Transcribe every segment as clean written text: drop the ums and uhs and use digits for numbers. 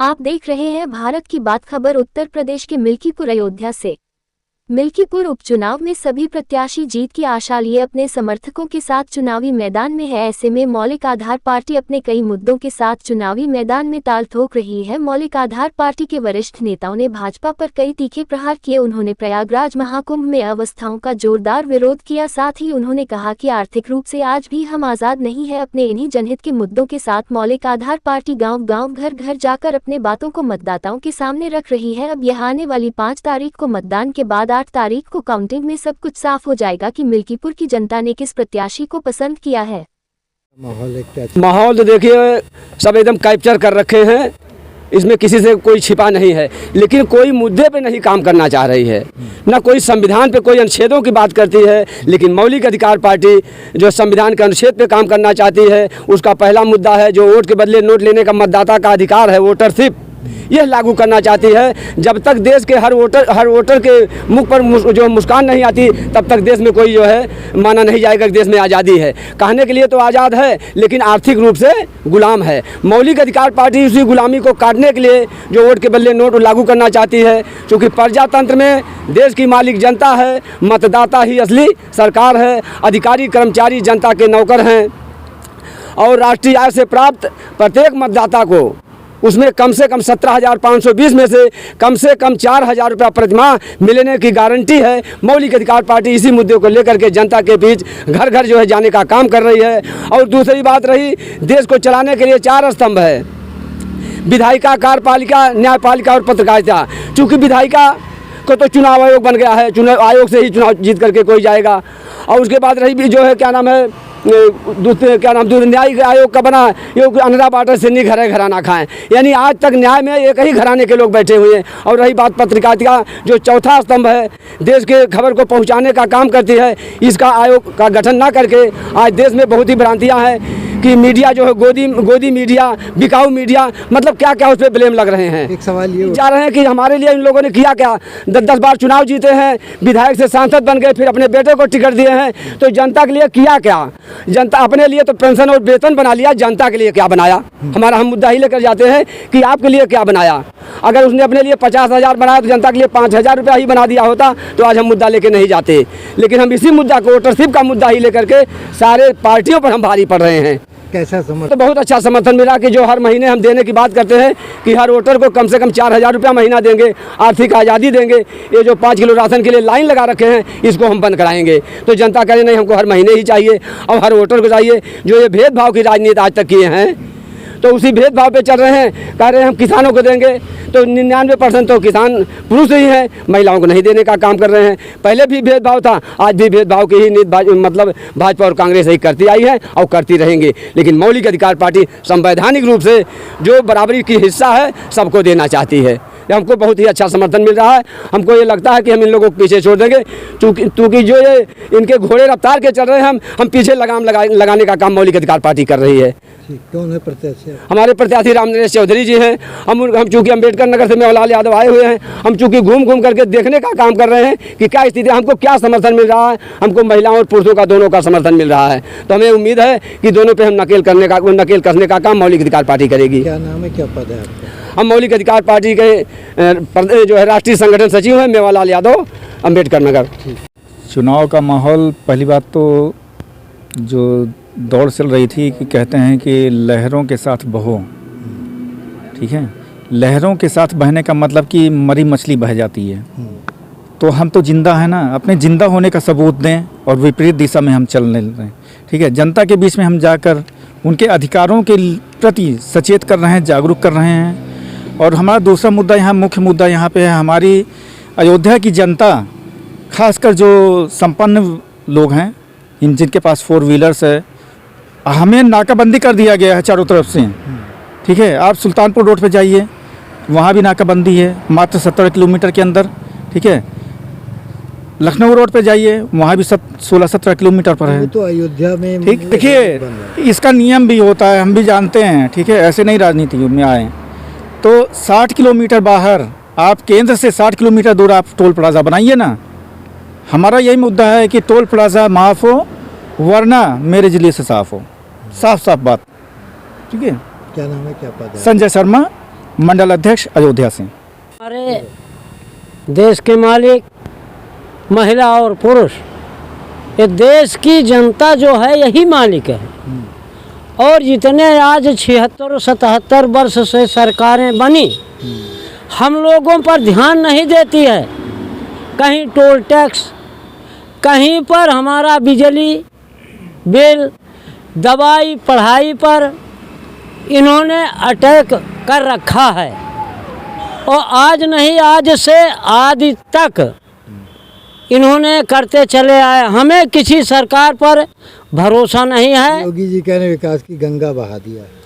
आप देख रहे हैं भारत की बात खबर। उत्तर प्रदेश के मिल्कीपुर अयोध्या से। मिल्कीपुर उपचुनाव में सभी प्रत्याशी जीत की आशा लिए अपने समर्थकों के साथ चुनावी मैदान में है। ऐसे में मौलिक आधार पार्टी अपने कई मुद्दों के साथ चुनावी मैदान में ताल ठोक रही है। मौलिक आधार पार्टी के वरिष्ठ नेताओं ने भाजपा पर कई तीखे प्रहार किए। उन्होंने प्रयागराज महाकुंभ में अव्यवस्थाओं का जोरदार विरोध किया। साथ ही उन्होंने कहा कि आर्थिक रूप से आज भी हम आजाद नहीं है। अपने इन्हीं जनहित के मुद्दों के साथ मौलिक आधार पार्टी गाँव-गाँव घर-घर जाकर अपने बातों को मतदाताओं के सामने रख रही है। अब यह आने वाली 5 तारीख को मतदान के बाद 8 तारीख को काउंटिंग में सब कुछ साफ हो जाएगा कि मिल्कीपुर की जनता ने किस प्रत्याशी को पसंद किया है। माहौल तो देखिए सब एकदम कैप्चर कर रखे हैं, इसमें किसी से कोई छिपा नहीं है, लेकिन कोई मुद्दे पे नहीं काम करना चाह रही है, ना कोई संविधान पे कोई अनुच्छेदों की बात करती है। लेकिन मौलिक अधिकार पार्टी जो संविधान के अनुच्छेद पे काम करना चाहती है, उसका पहला मुद्दा है जो वोट के बदले नोट लेने का मतदाता का अधिकार है, वोटरशिप, यह लागू करना चाहती है। जब तक देश के हर वोटर के मुख पर जो मुस्कान नहीं आती, तब तक देश में कोई जो है माना नहीं जाएगा कि देश में आज़ादी है। कहने के लिए तो आज़ाद है, लेकिन आर्थिक रूप से गुलाम है। मौलिक अधिकार पार्टी उसी गुलामी को काटने के लिए जो वोट के बदले नोट लागू करना चाहती है। क्योंकि प्रजातंत्र में देश की मालिक जनता है, मतदाता ही असली सरकार है, अधिकारी कर्मचारी जनता के नौकर हैं और राष्ट्रीय आय से प्राप्त प्रत्येक मतदाता को उसमें कम से कम 17,520 में से कम 4,000 रुपया प्रतिमाह मिलने की गारंटी है। मौलिक अधिकार पार्टी इसी मुद्दे को लेकर के जनता के बीच घर घर जो है जाने का काम कर रही है। और दूसरी बात रही, देश को चलाने के लिए 4 स्तंभ है, विधायिका, कार्यपालिका, न्यायपालिका और पत्रकारिता। चूँकि विधायिका को तो चुनाव आयोग बन गया है, चुनाव आयोग से ही चुनाव जीत करके कोई जाएगा। और उसके बाद रही भी जो है क्या नाम है, दूसरे न्यायिक आयोग का बना, ये अनरा बाटर से नहीं घराना खाएं, यानी आज तक न्याय में एक ही घराने के लोग बैठे हुए हैं। और रही बात पत्रकारिता, जो चौथा स्तंभ है, देश के खबर को पहुंचाने का काम करती है, इसका आयोग का गठन ना करके आज देश में बहुत ही भ्रांतियां हैं कि मीडिया जो है गोदी मीडिया, बिकाऊ मीडिया, मतलब क्या क्या उस पर ब्लेम लग रहे हैं। एक सवाल ये जा रहे हैं कि हमारे लिए इन लोगों ने किया क्या, 10 बार चुनाव जीते हैं, विधायक से सांसद बन गए, फिर अपने बेटे को टिकट दिए हैं, तो जनता के लिए किया क्या? जनता अपने लिए तो पेंशन और वेतन बना लिया, जनता के लिए क्या बनाया? हम मुद्दा ही लेकर जाते हैं कि आपके लिए क्या बनाया। अगर उसने अपने लिए 50,000 बनाया तो जनता के लिए 5,000 रुपया ही बना दिया होता तो आज हम मुद्दा लेके नहीं जाते। लेकिन हम इसी मुद्दा को, वोटरशिप का मुद्दा ही लेकर के सारे पार्टियों पर हम भारी पड़ रहे हैं। कैसा समर्थन? तो बहुत अच्छा समर्थन मिला कि जो हर महीने हम देने की बात करते हैं कि हर वोटर को कम से कम 4,000 रुपया महीना देंगे, आर्थिक आज़ादी देंगे। ये जो 5 किलो राशन के लिए लाइन लगा रखे हैं, इसको हम बंद कराएंगे। तो जनता कह रही नहीं, हमको हर महीने ही चाहिए और हर वोटर को चाहिए। जो ये भेदभाव की राजनीति आज तक किए हैं, तो उसी भेदभाव पे चल रहे हैं। कह रहे हैं हम किसानों को देंगे, तो 99% तो किसान पुरुष ही हैं, महिलाओं को नहीं देने का काम कर रहे हैं। पहले भी भेदभाव था, आज भी भेदभाव की ही नीति मतलब भाजपा और कांग्रेस ही करती आई है और करती रहेंगे। लेकिन मौलिक अधिकार पार्टी संवैधानिक रूप से जो बराबरी की हिस्सा है सबको देना चाहती है। हमको बहुत ही अच्छा समर्थन मिल रहा है। हमको ये लगता है कि हम इन लोगों को पीछे छोड़ देंगे, क्योंकि जो ये इनके घोड़े रफ्तार के चल रहे हैं, हम पीछे लगाम लगाने का काम मौलिक अधिकार पार्टी कर रही है। कौन है प्रत्याशी? हमारे प्रत्याशी रामनरेश चौधरी जी हैं। हम चूँकि अम्बेडकर नगर से मेवालाल यादव आए हुए हैं, हम चूँकि घूम करके देखने का काम कर रहे हैं कि क्या स्थिति, हमको क्या समर्थन मिल रहा है। हमको महिलाओं और पुरुषों का दोनों का समर्थन मिल रहा है। तो हमें उम्मीद है कि दोनों पे हम नकेल कसने का काम मौलिक अधिकार पार्टी करेगी। क्या नाम है, क्या पद है आपका? हम मौलिक अधिकार पार्टी के जो है राष्ट्रीय संगठन सचिव हैं, मेवालाल यादव, अम्बेडकर नगर। चुनाव का माहौल, पहली बात तो जो दौड़ चल रही थी कि कहते हैं कि लहरों के साथ बहो, ठीक है, लहरों के साथ बहने का मतलब कि मरी मछली बह जाती है। तो हम तो जिंदा है ना, अपने जिंदा होने का सबूत दें और विपरीत दिशा में हम चल रहे हैं, ठीक है। जनता के बीच में हम जाकर उनके अधिकारों के प्रति सचेत कर रहे हैं, जागरूक कर रहे हैं। और हमारा दूसरा मुद्दा यहाँ, मुख्य मुद्दा यहाँ पे है, हमारी अयोध्या की जनता, खासकर जो संपन्न लोग हैं, जिनके पास 4 व्हीलर्स है, हमें नाकाबंदी कर दिया गया है चारों तरफ से, ठीक है। आप सुल्तानपुर रोड पे जाइए, वहाँ भी नाकाबंदी है मात्र 17 किलोमीटर के अंदर, ठीक है। लखनऊ रोड पे जाइए, वहाँ भी सब 16-17 किलोमीटर पर है। तो अयोध्या में ठीक, देखिए इसका नियम भी होता है, हम भी जानते हैं, ठीक है, ऐसे नहीं राजनीति में आए। तो 60 किलोमीटर बाहर, आप केंद्र से 60 किलोमीटर दूर आप टोल प्लाजा बनाइए ना। हमारा यही मुद्दा है कि टोल प्लाजा माफ़ हो, वरना मेरे जिले से साफ़ हो। साफ बात, ठीक है। क्या नाम है, क्या पद है? संजय शर्मा, मंडल अध्यक्ष अयोध्या से। हमारे देश के मालिक महिला और पुरुष, ये देश की जनता जो है यही मालिक है। और जितने आज 76-77 वर्ष से सरकारें बनी, हम लोगों पर ध्यान नहीं देती है। कहीं टोल टैक्स, कहीं पर हमारा बिजली बिल, दवाई, पढ़ाई पर इन्होंने अटैक कर रखा है। और आज नहीं, आज से आदि तक इन्होंने करते चले आए। हमें किसी सरकार पर भरोसा नहीं है। योगी जी कह रहे विकास की गंगा बहा दिया है।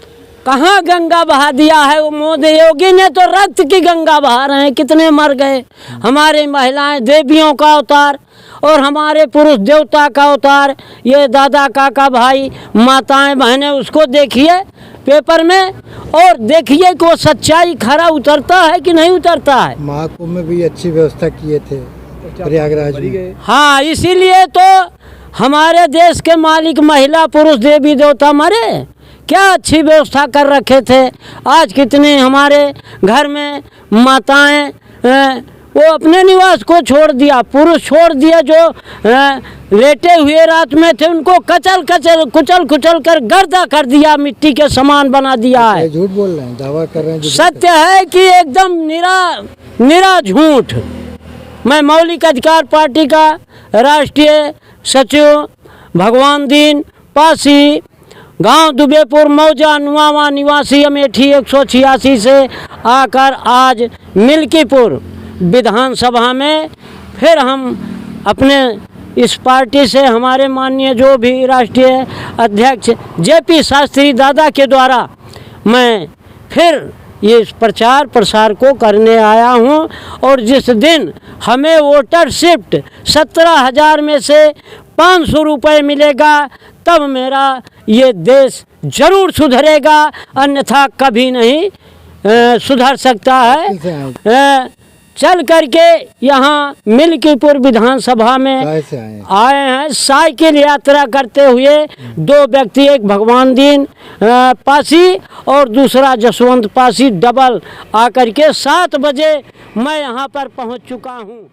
कहाँ गंगा बहा दिया है? वो मोदी योगी ने तो रक्त की गंगा बहा रहे हैं। कितने मर गए हमारी महिलाएं, देवियों का अवतार, और हमारे पुरुष देवता का अवतार। ये दादा, काका, भाई, माताएं, बहनें, उसको देखिए पेपर में और देखिए कि वो सच्चाई खरा उतरता है कि नहीं उतरता है। महाकुंभ में भी अच्छी व्यवस्था किए थे प्रयागराज में। हाँ, इसीलिए तो हमारे देश के मालिक महिला, पुरुष, देवी देवता मरे। क्या अच्छी व्यवस्था कर रखे थे। आज कितने हमारे घर में माताएं वो अपने निवास को छोड़ दिया, पुरुष छोड़ दिया, जो लेटे हुए रात में थे उनको कुचल कर गर्दा कर दिया, मिट्टी के समान बना दिया है। झूठ बोल रहे हैं, दावा कर रहे हैं। सत्य है कि एकदम निरा झूठ। मैं मौलिक अधिकार पार्टी का राष्ट्रीय सचिव भगवान दीन पासी, गांव दुबेपुर मौजा नुआवा निवासी अमेठी 186 से आकर आज मिल्कीपुर विधानसभा में फिर हम अपने इस पार्टी से हमारे माननीय जो भी राष्ट्रीय अध्यक्ष जेपी शास्त्री दादा के द्वारा मैं फिर ये इस प्रचार प्रसार को करने आया हूँ। और जिस दिन हमें वोटर शिफ्ट 17,000 में से 500 रुपये मिलेगा, तब मेरा ये देश जरूर सुधरेगा, अन्यथा कभी नहीं सुधर सकता है। चल करके यहाँ मिल्कीपुर विधानसभा में आए हैं, साइकिल यात्रा करते हुए 2 व्यक्ति, एक भगवान दीन पासी और दूसरा जसवंत पासी, डबल आकर के 7 बजे मैं यहाँ पर पहुँच चुका हूँ।